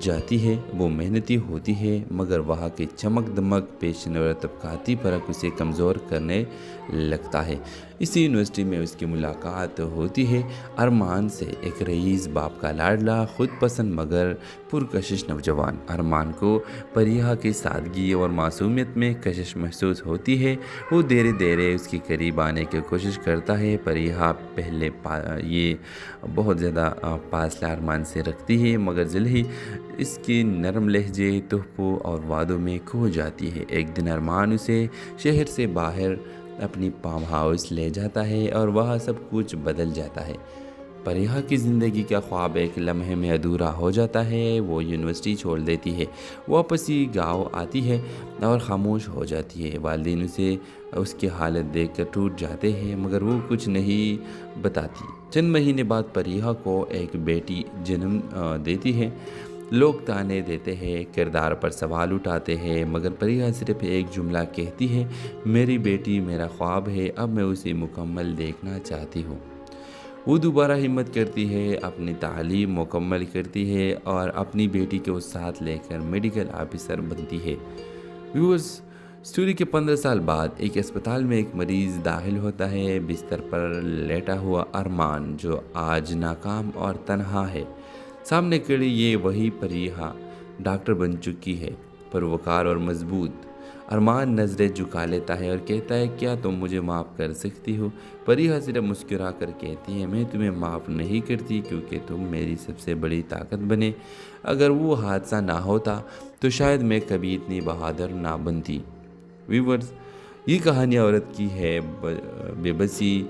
جاتی ہے وہ محنتی ہوتی ہے مگر وہاں کی چمک دمک پیشن اور طبقاتی فرق اسے کمزور کرنے لگتا ہے۔ اسی یونیورسٹی میں اس کی ملاقات ہوتی ہے ارمان سے، ایک رئیس باپ کا لاڈلا خود پسند مگر پرکشش نوجوان۔ ارمان کو پریہا کی سادگی اور معصومیت میں کشش محسوس ہوتی ہے۔ وہ دھیرے دھیرے اس کے قریب آنے کی کوشش کرتا ہے۔ پریہا پہلے یہ بہت زیادہ فاصلہ ارمان سے رکھتی ہے مگر جلد ہی اس کی نرم لہجے، تحفوں اور وعدوں میں کھو جاتی ہے۔ ایک دن ارمان اسے شہر سے باہر اپنی فارم ہاؤس لے جاتا ہے اور وہاں سب کچھ بدل جاتا ہے۔ پریہا کی زندگی کا خواب ایک لمحے میں ادھورا ہو جاتا ہے۔ وہ یونیورسٹی چھوڑ دیتی ہے، واپس ہی گاؤں آتی ہے اور خاموش ہو جاتی ہے۔ والدین اسے اس کی حالت دیکھ کر ٹوٹ جاتے ہیں مگر وہ کچھ نہیں بتاتی۔ چند مہینے بعد پریہا کو ایک بیٹی جنم دیتی ہے۔ لوگ تانے دیتے ہیں، کردار پر سوال اٹھاتے ہیں مگر پریہا صرف ایک جملہ کہتی ہے، میری بیٹی میرا خواب ہے، اب میں اسے مکمل دیکھنا چاہتی ہوں۔ وہ دوبارہ ہمت کرتی ہے، اپنی تعلیم مکمل کرتی ہے اور اپنی بیٹی کو ساتھ لے کر میڈیکل آفیسر بنتی ہے۔ ویورز، اسٹوری کے 15 سال بعد ایک اسپتال میں ایک مریض داخل ہوتا ہے۔ بستر پر لیٹا ہوا ارمان جو آج ناکام اور تنہا ہے، سامنے کھڑی یہ وہی پریہا ڈاکٹر بن چکی ہے، پروقار اور مضبوط۔ ارمان نظریں جھکا لیتا ہے اور کہتا ہے، کیا تم مجھے معاف کر سکتی ہو؟ پریہا صرف مسکرا کر کہتی ہے، میں تمہیں معاف نہیں کرتی کیونکہ تم میری سب سے بڑی طاقت بنے۔ اگر وہ حادثہ نہ ہوتا تو شاید میں کبھی اتنی بہادر نہ بنتی۔ ویورز، یہ کہانی عورت کی ہے، بے بسی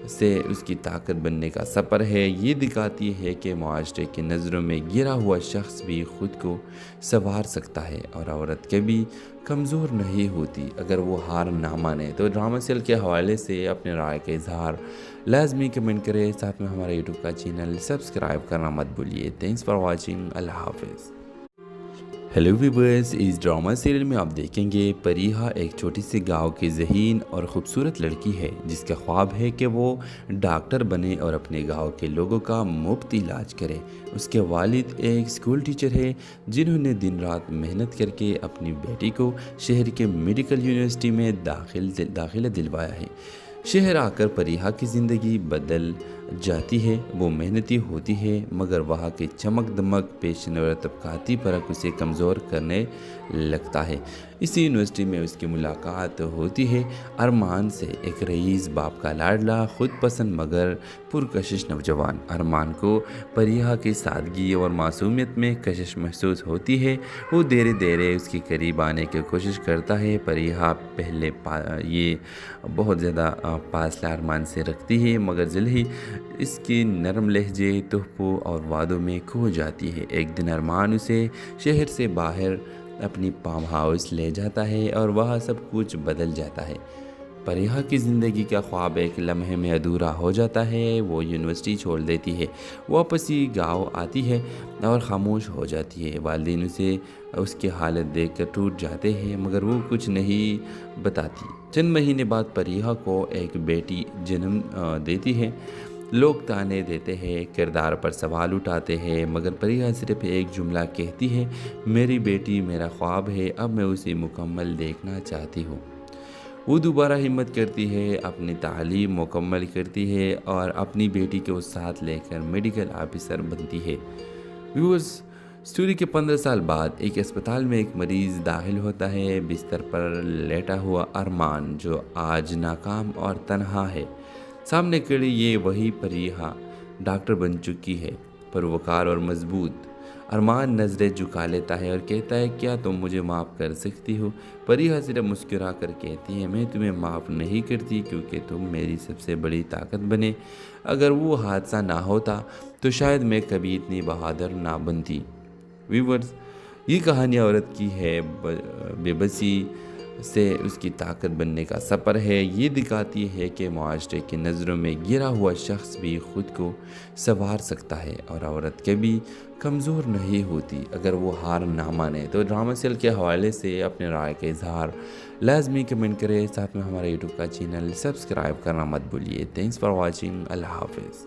سے اس کی طاقت بننے کا سفر ہے۔ یہ دکھاتی ہے کہ معاشرے کی نظروں میں گرا ہوا شخص بھی خود کو سنوار سکتا ہے اور عورت کبھی کمزور نہیں ہوتی اگر وہ ہار نہ مانے۔ تو ڈرامہ سیل کے حوالے سے اپنے رائے کا اظہار لازمی کمنٹ کریں، ساتھ میں ہمارے یوٹیوب کا چینل سبسکرائب کرنا مت بھولیے۔ تھینکس فار واچنگ، اللہ حافظ۔ ہیلو ویورز، اس ڈرامہ سیریل میں آپ دیکھیں گے پریہا ایک چھوٹی سی گاؤں کی ذہین اور خوبصورت لڑکی ہے جس کا خواب ہے کہ وہ ڈاکٹر بنے اور اپنے گاؤں کے لوگوں کا مفت علاج کرے۔ اس کے والد ایک اسکول ٹیچر ہے جنہوں نے دن رات محنت کر کے اپنی بیٹی کو شہر کے میڈیکل یونیورسٹی میں داخلہ دلوایا ہے۔ شہر آ کر پریہا کی زندگی بدل جاتی ہے۔ وہ محنتی ہوتی ہے مگر وہاں کی چمک دمک پیشن اور طبقاتی فرق اسے کمزور کرنے لگتا ہے۔ اسی یونیورسٹی میں اس کی ملاقات ہوتی ہے ارمان سے، ایک رئیس باپ کا لاڈلا خود پسند مگر پرکشش نوجوان۔ ارمان کو پریہا کی سادگی اور معصومیت میں کشش محسوس ہوتی ہے۔ وہ دھیرے دھیرے اس کے قریب آنے کی کوشش کرتا ہے۔ پریہا پہلے یہ بہت زیادہ فاصلہ ارمان سے رکھتی ہے مگر جلد ہی اس کی نرم لہجے، تحفوں اور وعدوں میں کھو جاتی ہے۔ ایک دن ارمان اسے شہر سے باہر اپنی فارم ہاؤس لے جاتا ہے اور وہاں سب کچھ بدل جاتا ہے۔ پریہا کی زندگی کا خواب ایک لمحے میں ادھورا ہو جاتا ہے۔ وہ یونیورسٹی چھوڑ دیتی ہے، واپس ہی گاؤں آتی ہے اور خاموش ہو جاتی ہے۔ والدین اسے اس کی حالت دیکھ کر ٹوٹ جاتے ہیں مگر وہ کچھ نہیں بتاتی۔ چند مہینے بعد پریہا کو ایک بیٹی جنم دیتی ہے۔ لوگ تانے دیتے ہیں، کردار پر سوال اٹھاتے ہیں مگر پریہا صرف ایک جملہ کہتی ہے، میری بیٹی میرا خواب ہے، اب میں اسے مکمل دیکھنا چاہتی ہوں۔ وہ دوبارہ ہمت کرتی ہے، اپنی تعلیم مکمل کرتی ہے اور اپنی بیٹی کو ساتھ لے کر میڈیکل آفیسر بنتی ہے۔ ویورز، اسٹوری کے 15 سال بعد ایک اسپتال میں ایک مریض داخل ہوتا ہے۔ بستر پر لیٹا ہوا ارمان جو آج ناکام اور تنہا ہے، سامنے کھڑی یہ وہی پریہا ڈاکٹر بن چکی ہے، پروقار اور مضبوط۔ ارمان نظریں جھکا لیتا ہے اور کہتا ہے، کیا تم مجھے معاف کر سکتی ہو؟ پریہا صرف مسکرا کر کہتی ہے، میں تمہیں معاف نہیں کرتی کیونکہ تم میری سب سے بڑی طاقت بنے۔ اگر وہ حادثہ نہ ہوتا تو شاید میں کبھی اتنی بہادر نہ بنتی۔ ویورز، یہ کہانی عورت کی ہے، بے بسی سے اس کی طاقت بننے کا سفر ہے۔ یہ دکھاتی ہے کہ معاشرے کی نظروں میں گرا ہوا شخص بھی خود کو سنوار سکتا ہے اور عورت کبھی کمزور نہیں ہوتی اگر وہ ہار نہ مانے۔ تو ڈرامہ سیل کے حوالے سے اپنے رائے کا اظہار لازمی کمنٹ کریں، ساتھ میں ہمارے یوٹیوب کا چینل سبسکرائب کرنا مت بھولیے۔ تھینکس فار واچنگ، اللہ حافظ۔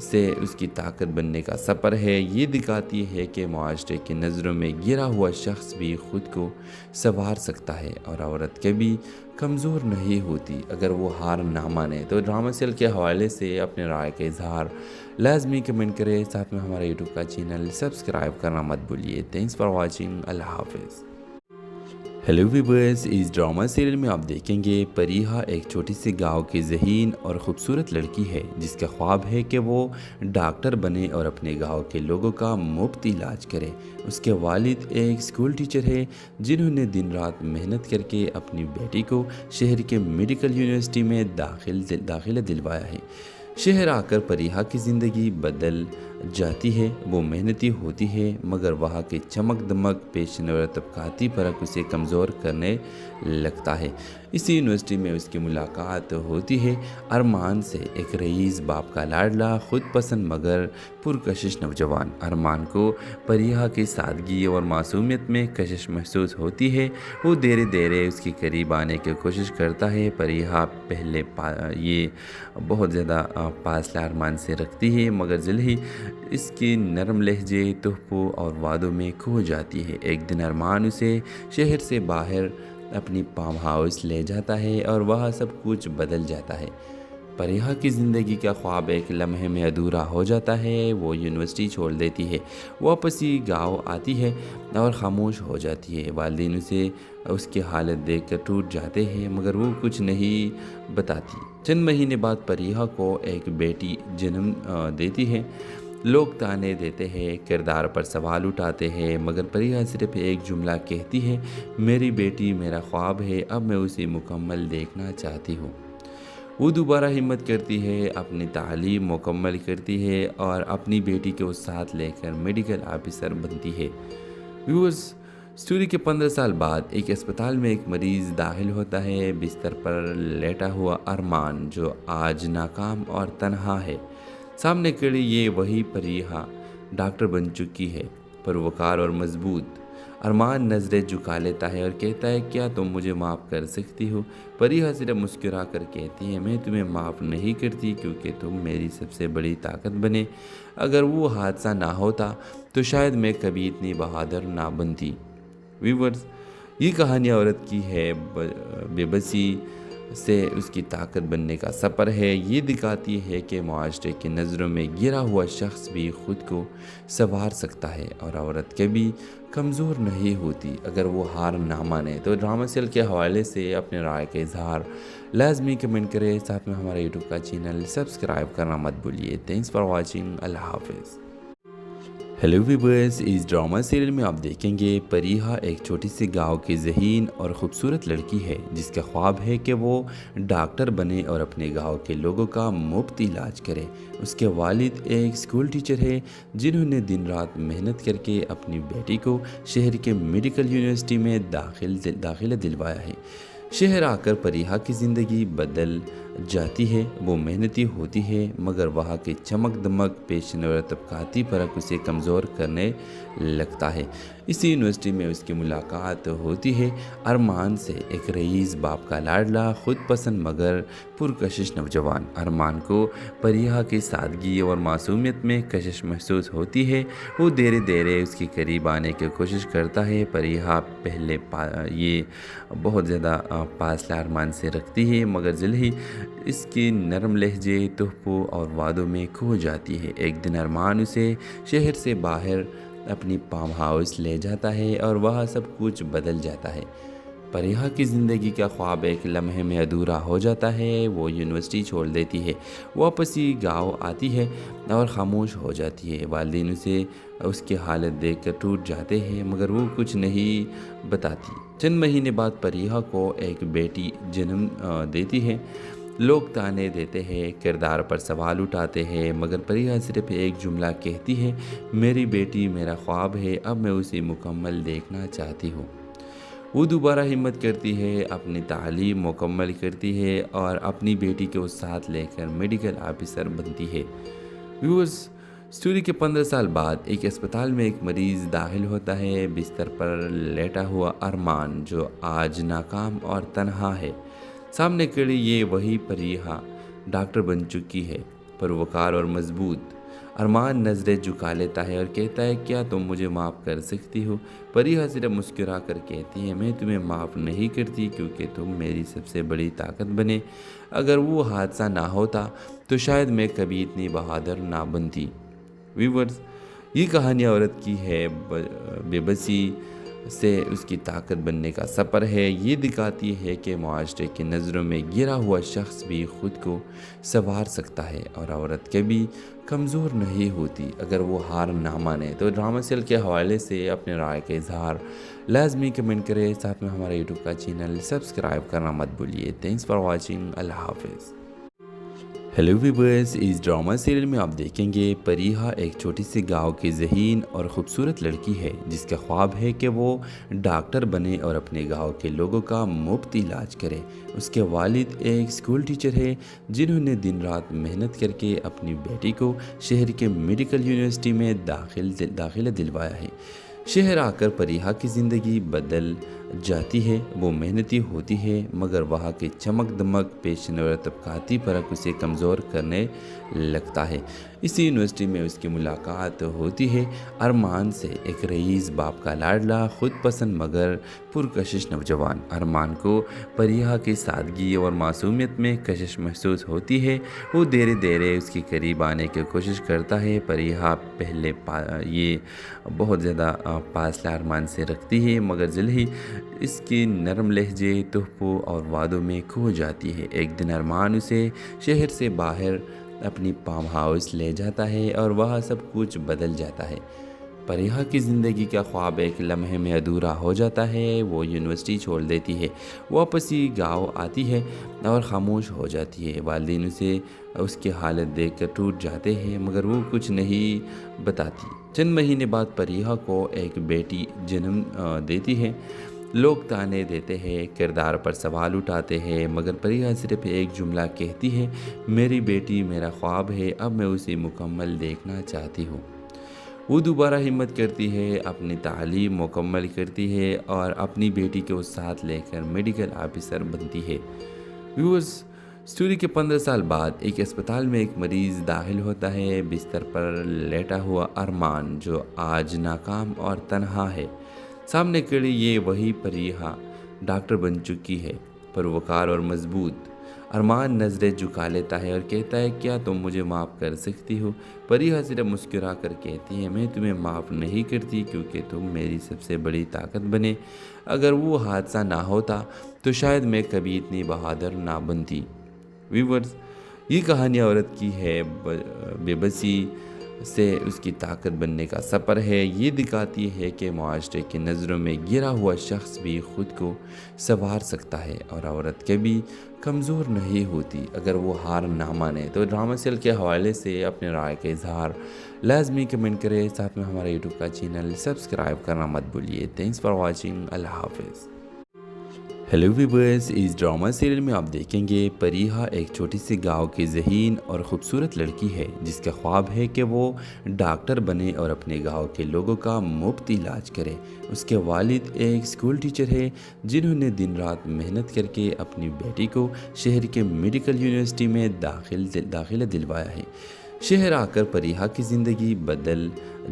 سے اس کی طاقت بننے کا سفر ہے۔ یہ دکھاتی ہے کہ معاشرے کی نظروں میں گرا ہوا شخص بھی خود کو سنوار سکتا ہے اور عورت کبھی کمزور نہیں ہوتی اگر وہ ہار نہ مانے۔ تو ڈرامہ سیریل کے حوالے سے اپنے رائے کا اظہار لازمی کمنٹ کریں، ساتھ میں ہمارے یوٹیوب کا چینل سبسکرائب کرنا مت بھولیے۔ تھینکس فار واچنگ، اللہ حافظ۔ ہیلو ویورز، اس ڈرامہ سیریل میں آپ دیکھیں گے پریہا ایک چھوٹی سی گاؤں کی ذہین اور خوبصورت لڑکی ہے جس کا خواب ہے کہ وہ ڈاکٹر بنے اور اپنے گاؤں کے لوگوں کا مفت علاج کرے۔ اس کے والد ایک اسکول ٹیچر ہے جنہوں نے دن رات محنت کر کے اپنی بیٹی کو شہر کے میڈیکل یونیورسٹی میں داخلہ دلوایا ہے۔ شہر آ کر پریہا کی زندگی بدل جاتی ہے۔ وہ محنتی ہوتی ہے مگر وہاں کی چمک دمک، پیشن اور طبقاتی فرق اسے کمزور کرنے لگتا ہے۔ اسی یونیورسٹی میں اس کی ملاقات ہوتی ہے ارمان سے، ایک رئیس باپ کا لاڈلا، خود پسند مگر پرکشش نوجوان۔ ارمان کو پریہا کی سادگی اور معصومیت میں کشش محسوس ہوتی ہے۔ وہ دھیرے دھیرے اس کے قریب آنے کی کوشش کرتا ہے۔ پریہا پہلے یہ بہت زیادہ فاصلہ ارمان سے رکھتی ہے مگر جلد ہی اس کی نرم لہجے، تحفوں اور وعدوں میں کھو جاتی ہے۔ ایک دن ارمان اسے شہر سے باہر اپنی فارم ہاؤس لے جاتا ہے اور وہاں سب کچھ بدل جاتا ہے۔ پریہا کی زندگی کا خواب ایک لمحے میں ادھورا ہو جاتا ہے۔ وہ یونیورسٹی چھوڑ دیتی ہے، واپس ہی گاؤں آتی ہے اور خاموش ہو جاتی ہے۔ والدین اسے اس کی حالت دیکھ کر ٹوٹ جاتے ہیں مگر وہ کچھ نہیں بتاتی۔ چند مہینے بعد پریہا کو ایک بیٹی جنم دیتی ہے۔ لوگ تانے دیتے ہیں، کردار پر سوال اٹھاتے ہیں مگر پریہا صرف ایک جملہ کہتی ہے، میری بیٹی میرا خواب ہے، اب میں اسے مکمل دیکھنا چاہتی ہوں۔ وہ دوبارہ ہمت کرتی ہے، اپنی تعلیم مکمل کرتی ہے اور اپنی بیٹی کو ساتھ لے کر میڈیکل آفیسر بنتی ہے۔ ویورز، اسٹوری کے 15 سال بعد ایک اسپتال میں ایک مریض داخل ہوتا ہے۔ بستر پر لیٹا ہوا ارمان جو آج ناکام اور تنہا ہے، سامنے کھڑی یہ وہی پریہا ڈاکٹر بن چکی ہے، پروکار اور مضبوط۔ ارمان نظریں جھکا لیتا ہے اور کہتا ہے، کیا تم مجھے معاف کر سکتی ہو؟ پریہا صرف مسکرا کر کہتی ہے، میں تمہیں معاف نہیں کرتی کیونکہ تم میری سب سے بڑی طاقت بنے۔ اگر وہ حادثہ نہ ہوتا تو شاید میں کبھی اتنی بہادر نہ بنتی۔ ویورز، یہ کہانی عورت کی ہے، بے بسی سے اس کی طاقت بننے کا سفر ہے۔ یہ دکھاتی ہے کہ معاشرے کی نظروں میں گرا ہوا شخص بھی خود کو سنوار سکتا ہے اور عورت کبھی کمزور نہیں ہوتی اگر وہ ہار نہ مانے۔ تو ڈرامہ سیریل کے حوالے سے اپنے رائے کا اظہار لازمی کمنٹ کریں، ساتھ میں ہمارے یوٹیوب کا چینل سبسکرائب کرنا مت بھولیے۔ تھینکس فار واچنگ، اللہ حافظ۔ ہیلو ویورز، اس ڈرامہ سیریل میں آپ دیکھیں گے پریہا ایک چھوٹی سی گاؤں کی ذہین اور خوبصورت لڑکی ہے جس کا خواب ہے کہ وہ ڈاکٹر بنے اور اپنے گاؤں کے لوگوں کا مفت علاج کرے۔ اس کے والد ایک اسکول ٹیچر ہے جنہوں نے دن رات محنت کر کے اپنی بیٹی کو شہر کے میڈیکل یونیورسٹی میں داخلہ دلوایا ہے۔ شہر آ کر پریہا کی زندگی بدل جاتی ہے۔ وہ محنتی ہوتی ہے مگر وہاں کی چمک دمک، پیشن اور طبقاتی فرق اسے کمزور کرنے لگتا ہے۔ اسی یونیورسٹی میں اس کی ملاقات ہوتی ہے ارمان سے، ایک رئیس باپ کا لاڈلا، خود پسند مگر پرکشش نوجوان۔ ارمان کو پریہا کی سادگی اور معصومیت میں کشش محسوس ہوتی ہے۔ وہ دھیرے دھیرے اس کے قریب آنے کی کوشش کرتا ہے۔ پریہا پہلے یہ بہت زیادہ فاصلہ ارمان سے رکھتی ہے مگر جلد ہی اس کی نرم لہجے، تحفوں اور وعدوں میں کھو جاتی ہے۔ ایک دن ارمان اسے شہر سے باہر اپنی فارم ہاؤس لے جاتا ہے اور وہاں سب کچھ بدل جاتا ہے۔ پریہا کی زندگی کا خواب ایک لمحے میں ادھورا ہو جاتا ہے۔ وہ یونیورسٹی چھوڑ دیتی ہے، واپس ہی گاؤں آتی ہے اور خاموش ہو جاتی ہے۔ والدین اسے اس کی حالت دیکھ کر ٹوٹ جاتے ہیں مگر وہ کچھ نہیں بتاتی۔ چند مہینے بعد پریہا کو ایک بیٹی جنم دیتی ہے۔ لوگ تانے دیتے ہیں، کردار پر سوال اٹھاتے ہیں مگر پریہا صرف ایک جملہ کہتی ہے، میری بیٹی میرا خواب ہے، اب میں اسے مکمل دیکھنا چاہتی ہوں۔ وہ دوبارہ ہمت کرتی ہے، اپنی تعلیم مکمل کرتی ہے اور اپنی بیٹی کو ساتھ لے کر میڈیکل آفیسر بنتی ہے۔ ویورز، اسٹوری کے 15 سال بعد ایک اسپتال میں ایک مریض داخل ہوتا ہے۔ بستر پر لیٹا ہوا ارمان جو آج ناکام اور تنہا ہے، سامنے کھڑی یہ وہی پریہا ڈاکٹر بن چکی ہے، پروکار اور مضبوط۔ ارمان نظریں جھکا لیتا ہے اور کہتا ہے کیا تم مجھے معاف کر سکتی ہو؟ پریہا صرف مسکرا کر کہتی ہے میں تمہیں معاف نہیں کرتی کیونکہ تم میری سب سے بڑی طاقت بنے۔ اگر وہ حادثہ نہ ہوتا تو شاید میں کبھی اتنی بہادر نہ بنتی۔ ویورز، یہ کہانی عورت کی ہے بے بسی سے اس کی طاقت بننے کا سفر ہے۔ یہ دکھاتی ہے کہ معاشرے کی نظروں میں گرا ہوا شخص بھی خود کو سنوار سکتا ہے اور عورت کبھی کمزور نہیں ہوتی اگر وہ ہار نہ مانے۔ تو ڈرامہ سیریل کے حوالے سے اپنے رائے کا اظہار لازمی کمنٹ کریں، ساتھ میں ہمارا یوٹیوب کا چینل سبسکرائب کرنا مت بھولیے۔ تھینکس فار واچنگ، اللہ حافظ۔ ہیلو ویورز، اس ڈرامہ سیریل میں آپ دیکھیں گے پریہا ایک چھوٹی سی گاؤں کی ذہین اور خوبصورت لڑکی ہے جس کا خواب ہے کہ وہ ڈاکٹر بنے اور اپنے گاؤں کے لوگوں کا مفت علاج کرے۔ اس کے والد ایک اسکول ٹیچر ہے جنہوں نے دن رات محنت کر کے اپنی بیٹی کو شہر کے میڈیکل یونیورسٹی میں داخلہ دلوایا ہے۔ شہر آ کر پریہا کی زندگی بدل جاتی ہے۔ وہ محنتی ہوتی ہے مگر وہاں کی چمک دمک، پیشن اور طبقاتی فرق اسے کمزور کرنے لگتا ہے۔ اسی یونیورسٹی میں اس کی ملاقات ہوتی ہے ارمان سے، ایک رئیس باپ کا لاڈلا، خود پسند مگر پرکشش نوجوان۔ ارمان کو پریہا کی سادگی اور معصومیت میں کشش محسوس ہوتی ہے۔ وہ دھیرے دھیرے اس کے قریب آنے کی کوشش کرتا ہے۔ پریہا پہلے یہ بہت زیادہ فاصلہ ارمان سے رکھتی ہے مگر جلد ہی اس کی نرم لہجے، تحفوں اور وعدوں میں کھو جاتی ہے۔ ایک دن ارمان اسے شہر سے باہر اپنی فارم ہاؤس لے جاتا ہے اور وہاں سب کچھ بدل جاتا ہے۔ پریہا کی زندگی کا خواب ایک لمحے میں ادھورا ہو جاتا ہے۔ وہ یونیورسٹی چھوڑ دیتی ہے، واپس ہی گاؤں آتی ہے اور خاموش ہو جاتی ہے۔ والدین اسے اس کی حالت دیکھ کر ٹوٹ جاتے ہیں مگر وہ کچھ نہیں بتاتی۔ چند مہینے بعد پریہا کو ایک بیٹی جنم دیتی ہے۔ لوگ تانے دیتے ہیں، کردار پر سوال اٹھاتے ہیں مگر پریہا صرف ایک جملہ کہتی ہے میری بیٹی میرا خواب ہے، اب میں اسے مکمل دیکھنا چاہتی ہوں۔ وہ دوبارہ ہمت کرتی ہے، اپنی تعلیم مکمل کرتی ہے اور اپنی بیٹی کو ساتھ لے کر میڈیکل آفیسر بنتی ہے۔ ویورز، اسٹوری کے 15 سال بعد ایک اسپتال میں ایک مریض داخل ہوتا ہے۔ بستر پر لیٹا ہوا ارمان جو آج ناکام اور تنہا ہے، سامنے کھڑی یہ وہی پریہا ڈاکٹر بن چکی ہے، پروکار اور مضبوط۔ ارمان نظریں جھکا لیتا ہے اور کہتا ہے کیا تم مجھے معاف کر سکتی ہو؟ پریہا صرف مسکرا کر کہتی ہے میں تمہیں معاف نہیں کرتی کیونکہ تم میری سب سے بڑی طاقت بنے۔ اگر وہ حادثہ نہ ہوتا تو شاید میں کبھی اتنی بہادر نہ بنتی۔ ویورز، یہ کہانی عورت کی ہے بے بسی سے اس کی طاقت بننے کا سفر ہے۔ یہ دکھاتی ہے کہ معاشرے کی نظروں میں گرا ہوا شخص بھی خود کو سنوار سکتا ہے اور عورت کبھی کمزور نہیں ہوتی اگر وہ ہار نہ مانے۔ تو ڈرامہ سیریل کے حوالے سے اپنے رائے کا اظہار لازمی کمنٹ کریں، ساتھ میں ہمارا یوٹیوب کا چینل سبسکرائب کرنا مت بھولیے۔ تھینکس فار واچنگ، اللہ حافظ۔ ہیلو ویورز، اس ڈرامہ سیریل میں آپ دیکھیں گے پریہا ایک چھوٹی سی گاؤں کی ذہین اور خوبصورت لڑکی ہے جس کا خواب ہے کہ وہ ڈاکٹر بنے اور اپنے گاؤں کے لوگوں کا مفت علاج کرے۔ اس کے والد ایک اسکول ٹیچر ہے جنہوں نے دن رات محنت کر کے اپنی بیٹی کو شہر کے میڈیکل یونیورسٹی میں داخلہ دلوایا ہے۔ شہر آ کر پریہا کی زندگی بدل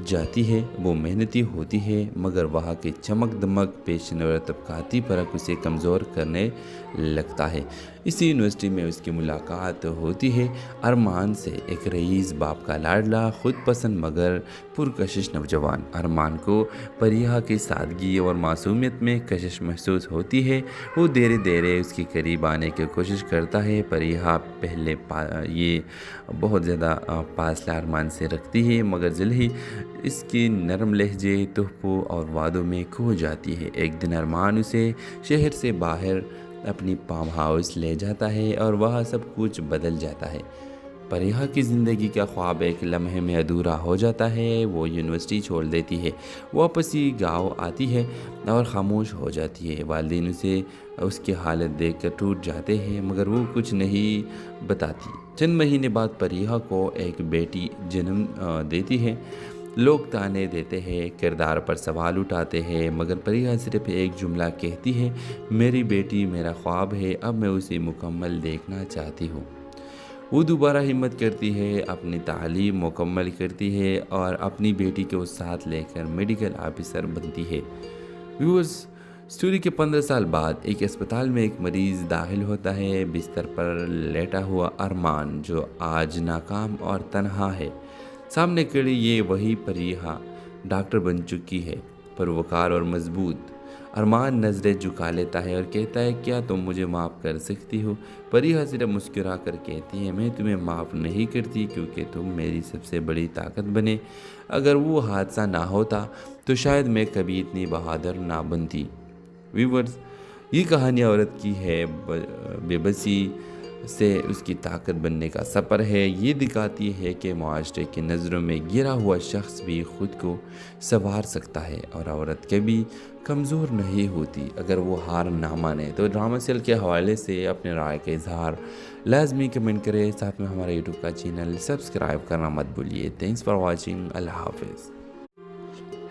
جاتی ہے۔ وہ محنتی ہوتی ہے مگر وہاں کی چمک دمک، پیشن اور طبقاتی فرق اسے کمزور کرنے لگتا ہے۔ اسی یونیورسٹی میں اس کی ملاقات ہوتی ہے ارمان سے، ایک رئیس باپ کا لاڈلا، خود پسند مگر پرکشش نوجوان۔ ارمان کو پریہا کی سادگی اور معصومیت میں کشش محسوس ہوتی ہے۔ وہ دھیرے دھیرے اس کے قریب آنے کی کوشش کرتا ہے۔ پریہا پہلے یہ بہت زیادہ فاصلہ ارمان سے رکھتی ہے مگر جلد ہی اس کی نرم لہجے، تحفوں اور وعدوں میں کھو جاتی ہے۔ ایک دن ارمان اسے شہر سے باہر اپنی فارم ہاؤس لے جاتا ہے اور وہاں سب کچھ بدل جاتا ہے۔ پریہا کی زندگی کا خواب ایک لمحے میں ادھورا ہو جاتا ہے۔ وہ یونیورسٹی چھوڑ دیتی ہے، واپس ہی گاؤں آتی ہے اور خاموش ہو جاتی ہے۔ والدین اسے اس کی حالت دیکھ کر ٹوٹ جاتے ہیں مگر وہ کچھ نہیں بتاتی۔ چند مہینے بعد پریہا کو ایک بیٹی جنم دیتی ہے۔ لوگ تانے دیتے ہیں، کردار پر سوال اٹھاتے ہیں مگر پریہا صرف ایک جملہ کہتی ہے میری بیٹی میرا خواب ہے، اب میں اسے مکمل دیکھنا چاہتی ہوں۔ وہ دوبارہ ہمت کرتی ہے، اپنی تعلیم مکمل کرتی ہے اور اپنی بیٹی کو ساتھ لے کر میڈیکل آفیسر بنتی ہے۔ ویورز، اسٹوری کے 15 سال بعد ایک اسپتال میں ایک مریض داخل ہوتا ہے۔ بستر پر لیٹا ہوا ارمان، جو آج ناکام اور تنہا ہے، سامنے کھڑی یہ وہی پریہا ڈاکٹر بن چکی ہے، پروکار اور مضبوط۔ ارمان نظریں جھکا لیتا ہے اور کہتا ہے، کیا تم مجھے معاف کر سکتی ہو؟ پریہا صرف مسکرا کر کہتی ہے، میں تمہیں معاف نہیں کرتی کیونکہ تم میری سب سے بڑی طاقت بنے۔ اگر وہ حادثہ نہ ہوتا تو شاید میں کبھی اتنی بہادر نہ بنتی۔ ویورز، یہ کہانی عورت کی ہے، بے بسی سے اس کی طاقت بننے کا سفر ہے۔ یہ دکھاتی ہے کہ معاشرے کی نظروں میں گرا ہوا شخص بھی خود کو سنوار سکتا ہے اور عورت کبھی کمزور نہیں ہوتی اگر وہ ہار نہ مانے۔ تو ڈرامہ سیل کے حوالے سے اپنے رائے کا اظہار لازمی کمنٹ کریں، ساتھ میں ہمارا یوٹیوب کا چینل سبسکرائب کرنا مت بھولیے۔ تھینکس فار واچنگ، اللہ حافظ۔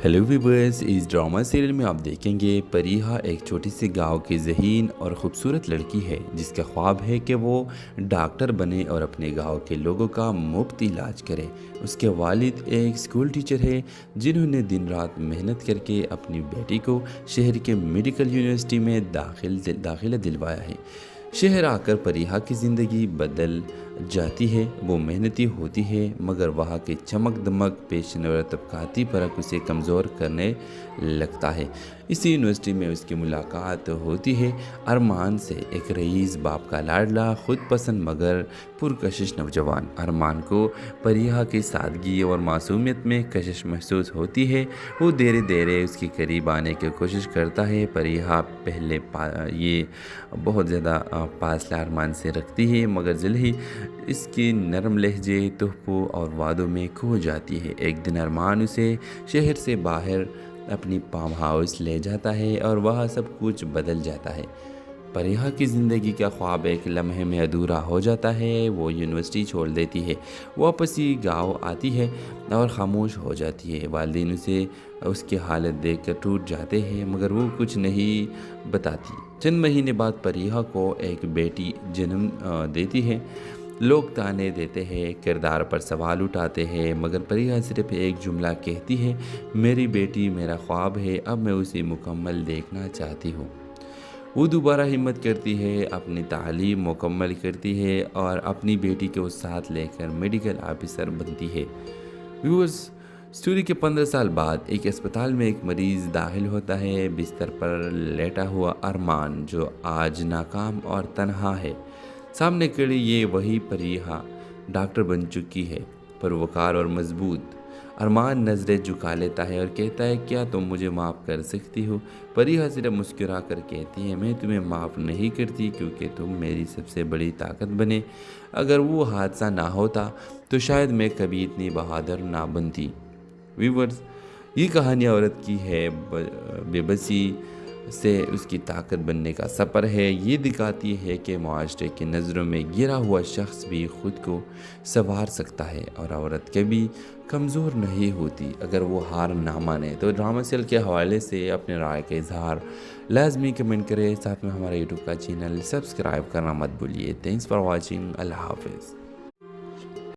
ہیلو ویورز، اس ڈرامہ سیریل میں آپ دیکھیں گے پریہا ایک چھوٹی سی گاؤں کی ذہین اور خوبصورت لڑکی ہے جس کا خواب ہے کہ وہ ڈاکٹر بنے اور اپنے گاؤں کے لوگوں کا مفت علاج کرے۔ اس کے والد ایک اسکول ٹیچر ہے جنہوں نے دن رات محنت کر کے اپنی بیٹی کو شہر کے میڈیکل یونیورسٹی میں داخلہ دلوایا ہے۔ شہر آ کر پریہا کی زندگی بدل جاتی ہے۔ وہ محنتی ہوتی ہے مگر وہاں کی چمک دمک، پیشن اور طبقاتی فرق اسے کمزور کرنے لگتا ہے۔ اسی یونیورسٹی میں اس کی ملاقات ہوتی ہے ارمان سے، ایک رئیس باپ کا لاڈلا، خود پسند مگر پرکشش نوجوان۔ ارمان کو پریہا کی سادگی اور معصومیت میں کشش محسوس ہوتی ہے۔ وہ دھیرے دھیرے اس کے قریب آنے کی کوشش کرتا ہے۔ پریہا پہلے یہ بہت زیادہ فاصلہ ارمان سے رکھتی ہے مگر جلد ہی اس کی نرم لہجے، تحفوں اور وعدوں میں کھو جاتی ہے۔ ایک دن ارمان اسے شہر سے باہر اپنی فارم ہاؤس لے جاتا ہے اور وہاں سب کچھ بدل جاتا ہے۔ پریہا کی زندگی کا خواب ایک لمحے میں ادھورا ہو جاتا ہے۔ وہ یونیورسٹی چھوڑ دیتی ہے، واپس ہی گاؤں آتی ہے اور خاموش ہو جاتی ہے۔ والدین اسے اس کی حالت دیکھ کر ٹوٹ جاتے ہیں مگر وہ کچھ نہیں بتاتی۔ چند مہینے بعد پریہا کو ایک بیٹی جنم دیتی ہے۔ لوگ تانے دیتے ہیں، کردار پر سوال اٹھاتے ہیں مگر پریہا صرف ایک جملہ کہتی ہے، میری بیٹی میرا خواب ہے، اب میں اسے مکمل دیکھنا چاہتی ہوں۔ وہ دوبارہ ہمت کرتی ہے، اپنی تعلیم مکمل کرتی ہے اور اپنی بیٹی کو ساتھ لے کر میڈیکل آفیسر بنتی ہے۔ ویورز، اسٹوری کے 15 سال بعد ایک اسپتال میں ایک مریض داخل ہوتا ہے۔ بستر پر لیٹا ہوا ارمان، جو آج ناکام اور تنہا ہے، سامنے کھڑی یہ وہی پریہا ڈاکٹر بن چکی ہے، پروکار اور مضبوط۔ ارمان نظریں جھکا لیتا ہے اور کہتا ہے، کیا تم مجھے معاف کر سکتی ہو؟ پریہا صرف مسکرا کر کہتی ہے، میں تمہیں معاف نہیں کرتی کیونکہ تم میری سب سے بڑی طاقت بنے۔ اگر وہ حادثہ نہ ہوتا تو شاید میں کبھی اتنی بہادر نہ بنتی۔ ویورز، یہ کہانی عورت کی ہے، بے بسی سے اس کی طاقت بننے کا سفر ہے۔ یہ دکھاتی ہے کہ معاشرے کی نظروں میں گرا ہوا شخص بھی خود کو سنوار سکتا ہے اور عورت کبھی کمزور نہیں ہوتی اگر وہ ہار نہ مانے۔ تو ڈرامہ سیل کے حوالے سے اپنے رائے کا اظہار لازمی کمنٹ کریں، ساتھ میں ہمارا یوٹیوب کا چینل سبسکرائب کرنا مت بھولیے۔ تھینکس فار واچنگ، اللہ حافظ۔